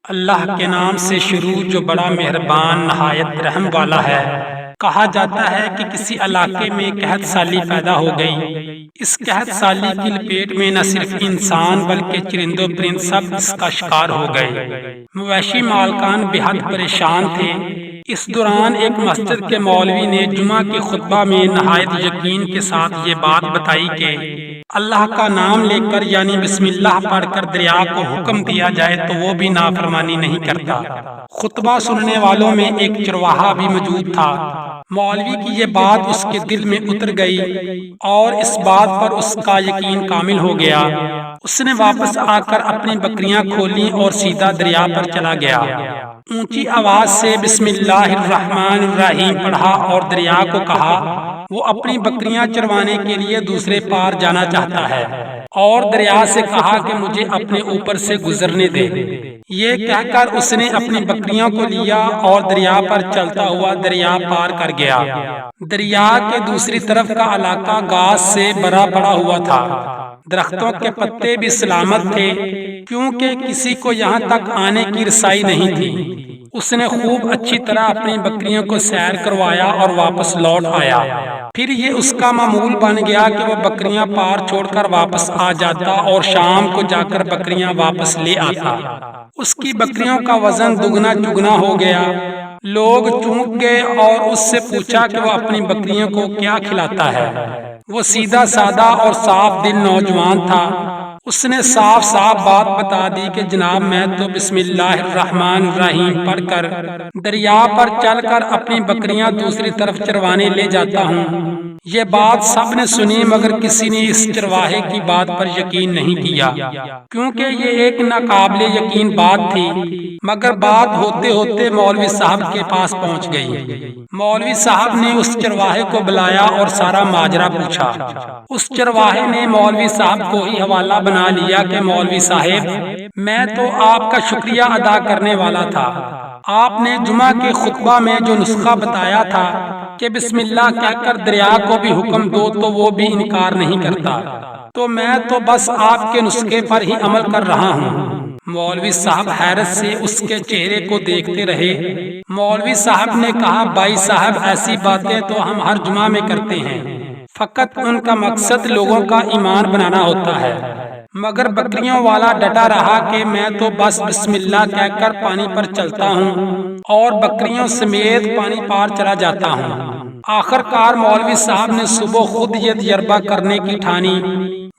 اللہ کے نام سے شروع جو بڑا مہربان نہایت رحم والا ہے۔ کہا جاتا ہے کہ کسی علاقے میں قحط سالی پیدا ہو گئی۔ اس قحط سالی کی لپیٹ میں نہ صرف انسان بلکہ چرند و پرند سب اس کا شکار ہو گئے۔ مویشی مالکان بے حد پریشان تھے۔ اس دوران ایک مسجد کے مولوی نے جمعہ کے خطبہ میں نہایت یقین کے ساتھ یہ بات بتائی کہ اللہ کا نام لے کر یعنی بسم اللہ پڑھ کر دریا کو حکم دیا جائے تو وہ بھی نافرمانی نہیں کرتا۔ خطبہ سننے والوں میں ایک چرواہا بھی موجود تھا۔ مولوی کی یہ بات اس کے دل میں اتر گئی اور اس بات پر اس کا یقین کامل ہو گیا۔ اس نے واپس آ کر اپنی بکریاں کھولیں اور سیدھا دریا پر چلا گیا۔ اونچی آواز سے بسم اللہ الرحمن الرحیم پڑھا اور دریا کو کہا وہ اپنی بکریاں چروانے کے لیے دوسرے پار جانا چاہتا ہے، اور دریا سے کہا کہ مجھے اپنے اوپر سے گزرنے دے۔ یہ کہہ کر اس نے اپنی بکریوں کو لیا اور دریا پر چلتا ہوا دریا پار کر گیا۔ دریا کے دوسری طرف کا علاقہ گھاس سے بھرا پڑا ہوا تھا۔ درختوں کے پتے بھی سلامت تھے کیونکہ کسی کو یہاں تک آنے کی رسائی نہیں تھی۔ اس نے خوب اچھی طرح اپنی بکریوں کو سیر کروایا اور واپس لوٹ آیا۔ پھر یہ اس کا معمول بن گیا کہ وہ بکریاں پار چھوڑ کر واپس آ جاتا اور شام کو جا کر بکریاں واپس لے آتا۔ اس کی بکریوں کا وزن دگنا چگنا ہو گیا۔ لوگ چونک گئے اور اس سے پوچھا کہ وہ اپنی بکریوں کو کیا کھلاتا ہے۔ وہ سیدھا سادہ اور صاف دل نوجوان تھا۔ اس نے صاف صاف بات بتا دی کہ جناب میں تو بسم اللہ الرحمن الرحیم پڑھ کر دریا پر چل کر اپنی بکریاں دوسری طرف چروانے لے جاتا ہوں۔ یہ بات سب نے سنی مگر کسی نے اس چرواہے کی بات پر یقین نہیں کیا کیونکہ یہ ایک ناقابل یقین بات تھی۔ مگر بات ہوتے ہوتے مولوی صاحب کے پاس پہنچ گئی۔ مولوی صاحب نے اس چرواہے کو بلایا اور سارا ماجرا پوچھا۔ اس چرواہے نے مولوی صاحب کو ہی حوالہ بنا لیا کہ مولوی صاحب میں تو آپ کا شکریہ ادا کرنے والا تھا۔ آپ نے جمعہ کے خطبہ میں جو نسخہ بتایا تھا کہ بسم اللہ کہہ کر دریا کو بھی حکم دو تو وہ بھی انکار نہیں کرتا، تو میں تو بس آپ کے نسخے پر ہی عمل کر رہا ہوں۔ مولوی صاحب حیرت سے اس کے چہرے کو دیکھتے رہے۔ مولوی صاحب نے کہا بھائی صاحب ایسی باتیں تو ہم ہر جمعہ میں کرتے ہیں، فقط ان کا مقصد لوگوں کا ایمان بنانا ہوتا ہے۔ مگر بکریوں والا ڈٹا رہا کہ میں تو بس بسم اللہ کہہ کر پانی پر چلتا ہوں اور بکریوں سمیت پانی پار چلا جاتا ہوں۔ آخر کار مولوی صاحب نے صبح خود یہ تجربہ کرنے کی ٹھانی،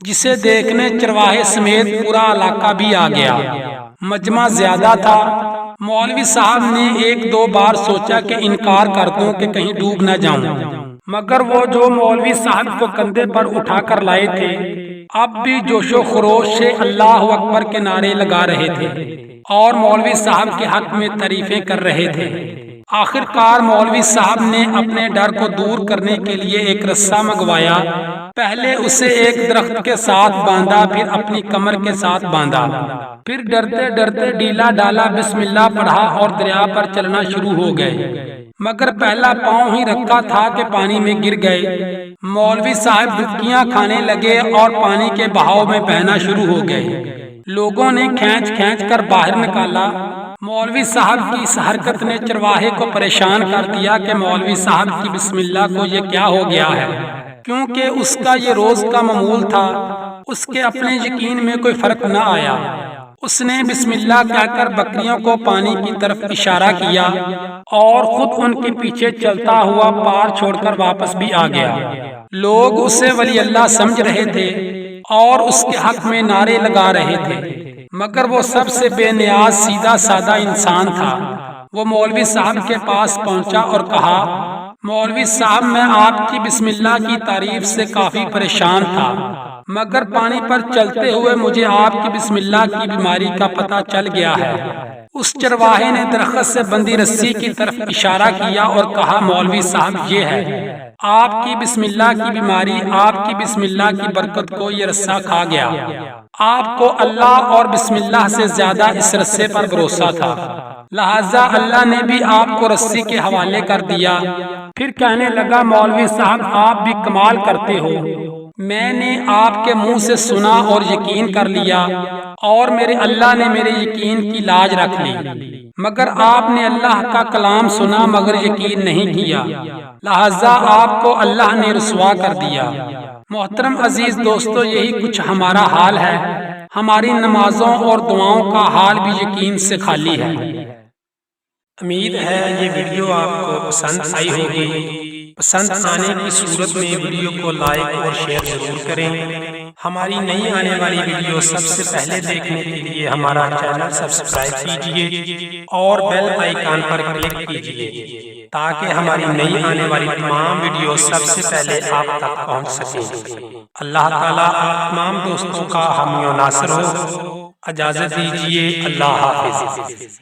جسے دیکھنے چرواہے سمیت پورا علاقہ بھی آ گیا۔ مجمع زیادہ تھا۔ مولوی صاحب نے ایک دو بار سوچا کہ انکار کر دوں کہ کہیں ڈوب نہ جاؤں، مگر وہ جو مولوی صاحب کو کندھے پر اٹھا کر لائے تھے اب بھی جوش و خروش سے اللہ اکبر کے نعرے لگا رہے تھے اور مولوی صاحب کے حق میں تعریفیں کر رہے تھے۔ آخر کار مولوی صاحب نے اپنے ڈر کو دور کرنے کے لیے ایک رسہ منگوایا۔ پہلے اسے ایک درخت کے ساتھ باندھا، پھر اپنی کمر کے ساتھ باندھا، پھر ڈرتے ڈرتے ڈیلا ڈالا بسم اللہ پڑھا اور دریا پر چلنا شروع ہو گئے۔ مگر پہلا پاؤں ہی رکھا تھا کہ پانی میں گر گئے۔ مولوی صاحب ڈبکیاں کھانے لگے اور پانی کے بہاؤ میں بہنا شروع ہو گئے۔ لوگوں نے کھینچ کھینچ کر باہر نکالا۔ مولوی صاحب کی اس حرکت نے چرواہے کو پریشان کر دیا کہ مولوی صاحب کی بسم اللہ کو یہ کیا ہو گیا ہے، کیونکہ اس کا یہ روز کا معمول تھا۔ اس کے اپنے یقین میں کوئی فرق نہ آیا۔ اس نے بسم اللہ کہہ کر بکریوں کو پانی کی طرف اشارہ کیا اور خود ان کے پیچھے چلتا ہوا پار چھوڑ کر واپس بھی آ گیا۔ لوگ اسے ولی اللہ سمجھ رہے تھے اور اس کے حق میں نعرے لگا رہے تھے، مگر وہ سب سے بے نیاز سیدھا سادہ انسان تھا۔ وہ مولوی صاحب کے پاس پہنچا اور کہا مولوی صاحب میں آپ کی بسم اللہ کی تعریف سے کافی پریشان تھا، مگر پانی پر چلتے ہوئے مجھے آپ کی بسم اللہ کی بیماری کا پتہ چل گیا ہے۔ اس چرواہے نے درخت سے بندھی رسی کی طرف اشارہ کیا اور کہا مولوی صاحب یہ ہے آپ کی بسم اللہ کی بیماری، آپ کی بسم اللہ کی برکت کو یہ رسہ کھا گیا۔ آپ کو اللہ اور بسم اللہ سے زیادہ اس رسے پر بھروسہ تھا، لہذا اللہ نے بھی آپ کو رسی کے حوالے کر دیا۔ پھر کہنے لگا مولوی صاحب آپ بھی کمال کرتے ہو، میں نے آپ کے منہ سے سنا اور یقین کر لیا، اور میرے اللہ نے میرے یقین کی لاج رکھ لی، مگر آپ نے اللہ کا کلام سنا مگر یقین نہیں کیا، لہذا آپ کو اللہ نے رسوا کر دیا۔ محترم عزیز دوستو، یہی کچھ ہمارا حال ہے۔ ہماری نمازوں اور دعاؤں کا حال بھی یقین سے خالی ہے۔ امید ہے یہ ویڈیو آپ کو پسند آئی ہوگی۔ پسند آنے کی صورت میں ویڈیو کو لائک اور شیئر ضرور کریں۔ ہماری نئی آنے والی ویڈیو سب سے پہلے دیکھنے کے لیے ہمارا چینل سبسکرائب کیجئے اور بیل آئیکن پر کلک کیجئے تاکہ ہماری نئی آنے والی تمام ویڈیو سب سے پہلے آپ تک پہنچ سکیں۔ اللہ تعالیٰ آپ تمام دوستوں کا حامی و ناصر ہو۔ اجازت دیجئے، اللہ حافظ۔